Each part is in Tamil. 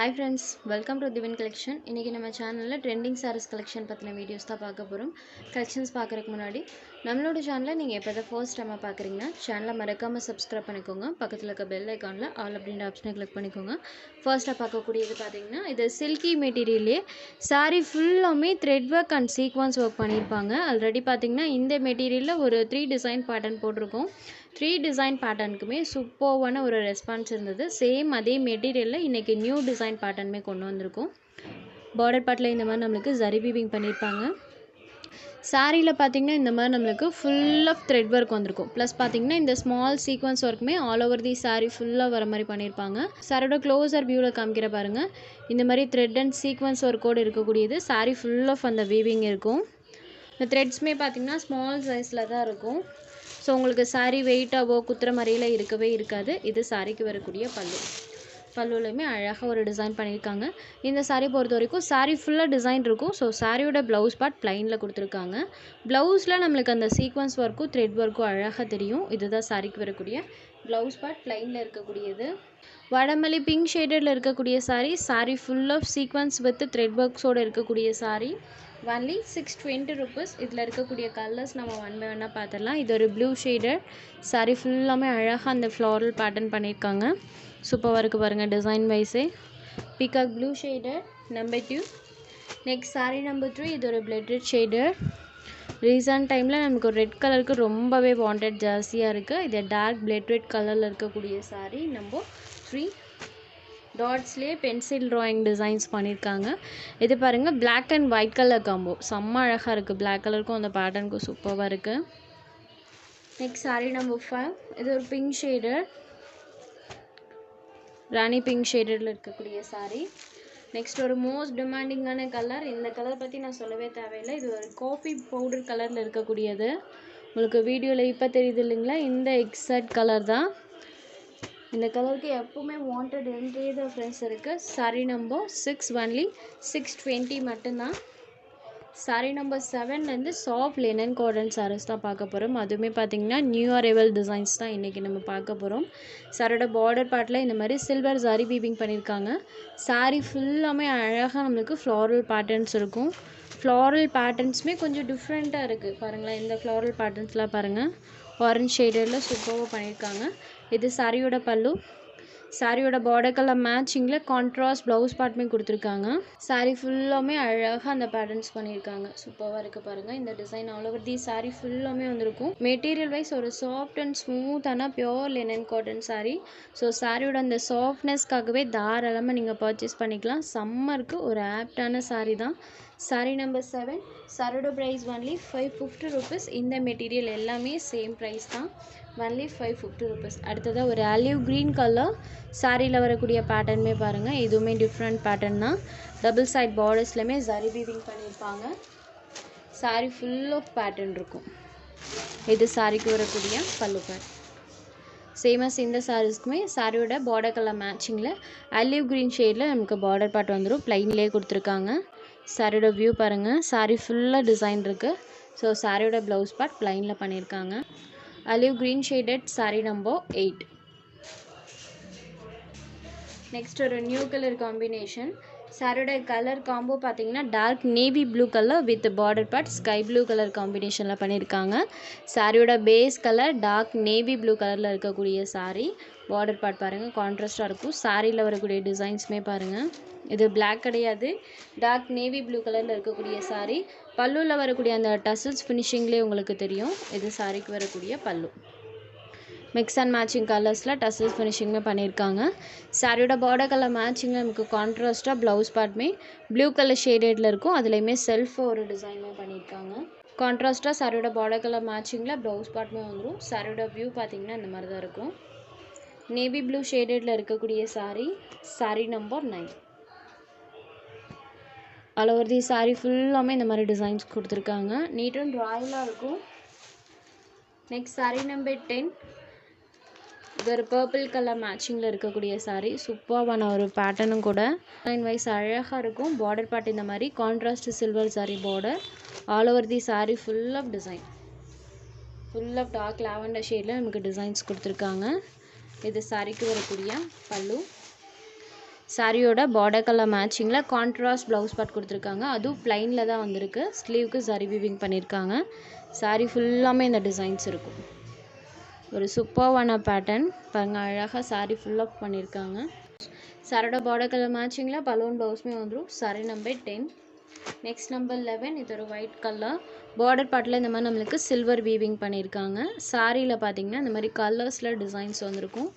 Hi friends, welcome to Divine Collection. இன்னைக்கு நம்ம சேனல்ல ட்ரெண்டிங் sarees collection பத்தின வீடியோஸ் தான் பார்க்க போறோம். கலெக்ஷன்ஸ் பார்க்கறதுக்கு முன்னாடி நம்மளோட சேனலை நீங்க எப்போ ஃபர்ஸ்ட் டைம் பார்க்கறீங்கன்னா சேனலை மறக்காம subscribe பண்ணிக்கோங்க. பக்கத்துல இருக்க பெல் ஐகான்ல ஆல் அப்படிங்கற ஆப்ஷனை கிளிக் பண்ணிக்கோங்க. ஃபர்ஸ்டா பார்க்கக்கூடியது பாத்தீங்கன்னா இது சில்கி மெட்டீரியல்லே saree ஃபுல்லாமே thread work and sequence work பண்ணிருப்பாங்க. ஆல்ரெடி பாத்தீங்கன்னா இந்த மெட்டீரியல்ல ஒரு 3 டிசைன் பேட்டர்ன் போட்டுருக்கோம். 3 டிசைன் பேட்டர்னுக்குமே சூப்பர்வான ஒரு ரெஸ்பான்ஸ் இருந்தது. சேம் அதே மெட்டீரியல்ல இன்னைக்கு நியூ டிசைன் பேட்டர்னுமே கொண்டு வந்திருக்கோம். பார்டர் பார்ட்ல இந்த மாதிரி நமக்கு ஜரி வீவிங் பண்ணிருப்பாங்க. சாரியில பாத்தீங்கன்னா இந்த மாதிரி நமக்கு full of thread work வந்திருக்கும். ப்ளஸ் பாத்தீங்கன்னா இந்த ஸ்மால் சீக்வென்ஸ் ஒர்க்குமே ஆல் ஓவர் தி saree ஃபுல்லா வர மாதிரி பண்ணிருப்பாங்க. சாரியோட க்ளோசர் வியூல காமிக்கிற பாருங்க. இந்த மாதிரி thread and sequence ஒர்க்கோட இருக்கக்கூடியது saree full of அந்த வீவிங் இருக்கும். இந்த threadsமே பாத்தீங்கன்னா ஸ்மால் சைஸ்ல தான் இருக்கும். ஸோ உங்களுக்கு saree வெயிட்டாவோ குத்துற மாதிரிலாம் இருக்கவே இருக்காது. இது சாரிக்கு வரக்கூடிய பல்லு. பல்லுலையுமே அழகாக ஒரு டிசைன் பண்ணியிருக்காங்க. இந்த saree பொறுத்த வரைக்கும் saree ஃபுல்லாக டிசைன் இருக்கும். ஸோ சாரியோட ப்ளவுஸ் பார்ட் ப்ளைனில் கொடுத்துருக்காங்க. ப்ளவுஸில் நம்மளுக்கு அந்த சீக்வன்ஸ் ஒர்க்கும் த்ரெட் ஒர்க்கும் அழகாக தெரியும். இதுதான் சாரிக்கு வரக்கூடிய ப்ளவுஸ் பார்ட் ப்ளைனில் இருக்கக்கூடியது. வடமல்லி பிங்க் ஷேடடில் இருக்கக்கூடிய saree full of sequence with thread ஒர்க்ஸோடு இருக்கக்கூடிய saree only 620 rupees. இதில் இருக்கக்கூடிய கலர்ஸ் நம்ம ஒன் பை ஒன்னாக பார்த்துடலாம். இது ஒரு ப்ளூ ஷேடட் saree ஃபுல்லாமே அழகாக அந்த ஃப்ளாரல் பேட்டர்ன் பண்ணியிருக்காங்க. சூப்பராக இருக்குது பாருங்கள் டிசைன் வைஸே. Peacock blue shaded number 2. Next saree number 3. இது ஒரு பிளட் ரெட் ஷேடட். ரீசன்ட் டைமில் நமக்கு ஒரு ரெட் கலருக்கு ரொம்பவே வாண்டட் ஜாஸ்தியாக இருக்குது. இது டார்க் பிளட் ரெட் கலரில் இருக்கக்கூடிய saree நம்பர் 3. டாட்ஸ்லேயே பென்சில் ட்ராயிங் டிசைன்ஸ் பண்ணியிருக்காங்க. இது பாருங்கள் black and white colour combo செம்ம அழகாக இருக்குது. பிளாக் கலருக்கும் அந்த பேட்டர்னுக்கும் சூப்பராக இருக்குது. Next saree number 5. இது ஒரு பிங்க் ஷேடட் ராணி பிங்க் ஷேடடில் இருக்கக்கூடிய saree. நெக்ஸ்ட் ஒரு மோஸ்ட் டிமாண்டிங்கான கலர். இந்த கலர் பற்றி நான் சொல்லவே தேவையில்லை. இது ஒரு காஃபி பவுடர் கலரில் இருக்கக்கூடியது. உங்களுக்கு வீடியோவில் இப்போ தெரியுது இல்லைங்களா, இந்த எக்ஸாக்ட் கலர் தான். இந்த கலருக்கு எப்பவுமே வாண்டட் இருந்தே தான் ஃப்ரெண்ட்ஸ் இருக்குது. saree நம்பர் 6 only 620 மட்டும்தான். saree நம்பர் 7லேருந்து சாஃப்ட் லினன் காட்டன் sarees தான் பார்க்க போகிறோம். அதுவுமே பார்த்தீங்கன்னா நியூ அரைவல் டிசைன்ஸ் தான் இன்றைக்கி நம்ம பார்க்க போகிறோம். சாரோட பார்டர் பார்ட்டில் இந்த மாதிரி சில்வர் ஜரி வீவிங் பண்ணியிருக்காங்க. saree ஃபுல்லாமே அழகாக நம்மளுக்கு ஃப்ளாரல் பேட்டர்ன்ஸ் இருக்கும். ஃப்ளாரல் பேட்டர்ன்ஸுமே கொஞ்சம் டிஃப்ரெண்ட்டாக இருக்குது பாருங்களேன். இந்த ஃப்ளாரல் பேட்டர்ன்ஸ்லாம் பாருங்கள் ஆரஞ்ச் ஷேடடில் சூப்பராக பண்ணியிருக்காங்க. இது சாரியோட பல்லு. சாரியோட பார்டர் கலர் மேட்சிங்கில் கான்ட்ராஸ்ட் ப்ளவுஸ் பார்ட்டுமே கொடுத்துருக்காங்க. saree ஃபுல்லாமே அழகாக அந்த பேட்டர்ன்ஸ் பண்ணியிருக்காங்க. சூப்பராக இருக்குது பாருங்கள். இந்த design all over the saree ஃபுல்லாமே வந்திருக்கும். மெட்டீரியல் வைஸ் ஒரு சாஃப்ட் அண்ட் ஸ்மூத்தான pure linen cotton saree. So சாரியோட அந்த சாஃப்ட்னஸ்க்காகவே தாராளமாக நீங்கள் பர்ச்சேஸ் பண்ணிக்கலாம். சம்மருக்கு ஒரு ஆப்டான saree தான். saree number 7. சாரியோட ப்ரைஸ் only 550 rupees. இந்த மெட்டீரியல் எல்லாமே சேம் ப்ரைஸ் தான். only 550 rupees. அடுத்ததாக ஒரு ஆலிவ் க்ரீன் கலர் சாரியில் வரக்கூடிய பேட்டர்னுமே பாருங்கள். இதுவுமே டிஃப்ரெண்ட் பேட்டர்ன் தான். டபுள் சைட் பார்டர்ஸ்லையுமே ஜரி வீவிங் பண்ணியிருப்பாங்க. saree ஃபுல் ஆஃப் பேட்டர்ன் இருக்கும். இது சாரிக்கு வரக்கூடிய பல்லு பார்ட். சேமஸ் இந்த சாரீஸ்க்குமே சாரியோட பார்டர் கலர் மேட்சிங்கில் ஆலிவ் க்ரீன் ஷேடில் நமக்கு பார்டர் பார்ட் வந்துடும். ப்ளைன்லேயே கொடுத்துருக்காங்க. சாரியோட வியூ பாருங்கள். saree ஃபுல்லாக டிசைன் இருக்குது. ஸோ சாரியோட ப்ளவுஸ் பார்ட் ப்ளைனில் பண்ணியிருக்காங்க. Olive green shaded saree number 8. Next ஒரு நியூ கலர் காம்பினேஷன். சாரியோட கலர் காம்போ பார்த்தீங்கன்னா dark navy blue colour with border part sky blue colour காம்பினேஷனில் பண்ணியிருக்காங்க. சாரியோட base colour dark navy blue கலரில் இருக்கக்கூடிய saree. பார்டர் பார்ட் பாருங்கள் கான்ட்ராஸ்டாக இருக்கும். சாரியில் வரக்கூடிய டிசைன்ஸுமே பாருங்கள். இது பிளாக் கிடையாது, டார்க் நேவி ப்ளூ கலரில் இருக்கக்கூடிய saree. பல்லுவில் வரக்கூடிய அந்த டசல்ஸ் ஃபினிஷிங்லேயே உங்களுக்கு தெரியும். இது சாரிக்கு வரக்கூடிய பல்லு. மிக்ஸ் அண்ட் மேட்சிங் கலர்ஸில் டசல்ஸ் ஃபினிஷிங்குமே பண்ணியிருக்காங்க. சாரியோட பார்டர் கலர் மேட்சிங்கில் நமக்கு கான்ட்ராஸ்ட்டாக ப்ளவுஸ் பார்ட்டுமே ப்ளூ கலர் ஷேடடில் இருக்கும். அதுலேயுமே செல்ஃப் ஒரு டிசைனுமே பண்ணியிருக்காங்க. கான்ட்ராஸ்ட்டாக சாரியோட பார்டர் கலர் மேட்சிங்கில் ப்ளவுஸ் பார்ட்டுமே வந்துடும். சாரியோட வியூ பார்த்தீங்கன்னா இந்த மாதிரி தான் இருக்கும். நேவி ப்ளூ ஷேடடில் இருக்கக்கூடிய saree number 9. All over the saree ஃபுல்லாமே இந்த மாதிரி டிசைன்ஸ் கொடுத்துருக்காங்க. நீட் அண்ட் ராயலாக இருக்கும். Next saree number 10. இது ஒரு பர்பிள் கலர் மேட்சிங்கில் இருக்கக்கூடிய saree. சூப்பரான ஒரு பேட்டர்னும் கூட. டிசைன் வைஸ் அழகாக இருக்கும். பார்டர் பார்ட் இந்த மாதிரி contrast silver saree border. All over the saree full of design. Full of dark lavender ஷேடில் நமக்கு டிசைன்ஸ் கொடுத்துருக்காங்க. இது சாரிக்கு வரக்கூடிய பல்லு. சாரியோட பார்டர் கலர் மேட்சிங்கில் கான்ட்ராஸ்ட் ப்ளவுஸ் பார்ட் கொடுத்துருக்காங்க. அதுவும் ப்ளைனில் தான் வந்திருக்கு. ஸ்லீவுக்கு சரி வீவிங் பண்ணியிருக்காங்க. சாரி ஃபுல்லாமே இந்த டிசைன்ஸ் இருக்கும். ஒரு சூப்பர்வான பேட்டர்ன் பாருங்கள், அழகாக சாரி ஃபுல்லாக பண்ணியிருக்காங்க. சாரோட பார்டர் கலர் மேட்சிங்கில் பலூன் ப்ளவுஸுமே வந்துடும். Sorry number 10. Next number 11. இது ஒரு ஒயிட் கலர் பார்டர் பார்ட்டில் இந்த மாதிரி நம்மளுக்கு சில்வர் வீவிங் பண்ணியிருக்காங்க. சாரியில் பார்த்தீங்கன்னா இந்த மாதிரி கலர்ஸில் டிசைன்ஸ் வந்திருக்கும்.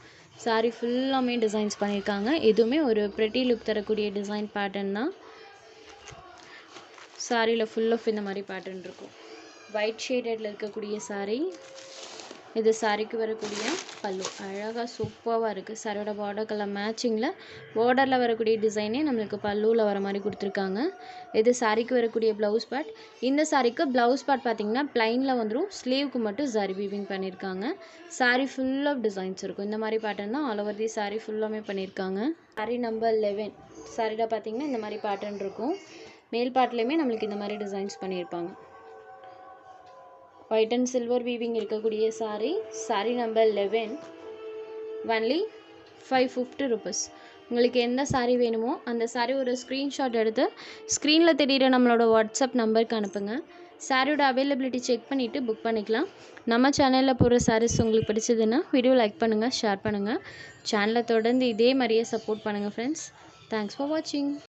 சாரி ஃபுல்லாமே டிசைன்ஸ் பண்ணியிருக்காங்க. எதுவுமே ஒரு ப்ரெட்டி லுக் தரக்கூடிய டிசைன் பேட்டர்ன் தான். சாரியில் ஃபுல் ஆஃப் இந்த மாதிரி பேட்டர்ன் இருக்கும். ஒயிட் ஷேடடில் இருக்கக்கூடிய சாரி. இது சாரிக்கு வரக்கூடிய பல்லு. அழகாக சூப்பராக இருக்குது. சாரியோட பார்டர் கலர் மேட்சிங்கில் பார்டரில் வரக்கூடிய டிசைனே நம்மளுக்கு பல்லுவில் வர மாதிரி கொடுத்துருக்காங்க. இது சாரிக்கு வரக்கூடிய ப்ளவுஸ் பார்ட். இந்த சாரிக்கு ப்ளவுஸ் பார்ட் பார்த்திங்கன்னா ப்ளைனில் வந்துடும். ஸ்லீவுக்கு மட்டும் சரி வீவிங் பண்ணியிருக்காங்க. சாரி ஃபுல் ஆஃப் டிசைன்ஸ் இருக்கும். இந்த மாதிரி பேட்டர்ன் தான் ஆல் ஓவர் தி சாரி ஃபுல்லாமே பண்ணியிருக்காங்க. Sorry number 11. சாரியில் பார்த்திங்கன்னா இந்த மாதிரி பேட்டர்ன் இருக்கும். மேல் பார்ட்லேயுமே நம்மளுக்கு இந்த மாதிரி டிசைன்ஸ் பண்ணியிருப்பாங்க. ஒயிட் அண்ட் சில்வர் வீவிங் இருக்கக்கூடிய sorry. Sorry number 11. Only 550 rupees. உங்களுக்கு எந்த சாரி வேணுமோ அந்த சாரி ஒரு ஸ்க்ரீன்ஷாட் எடுத்து ஸ்க்ரீனில் தெரிகிற நம்மளோட வாட்ஸ்அப் நம்பருக்கு அனுப்புங்க. சாரியோட அவைலபிலிட்டி செக் பண்ணிவிட்டு புக் பண்ணிக்கலாம். நம்ம சேனலில் போகிற சாரீஸ் உங்களுக்கு பிடிச்சதுன்னா வீடியோ லைக் பண்ணுங்கள், ஷேர் பண்ணுங்கள். சேனலை தொடர்ந்து இதே மாதிரியே சப்போர்ட் பண்ணுங்கள் ஃப்ரெண்ட்ஸ். தேங்க்ஸ் ஃபார் வாட்சிங்.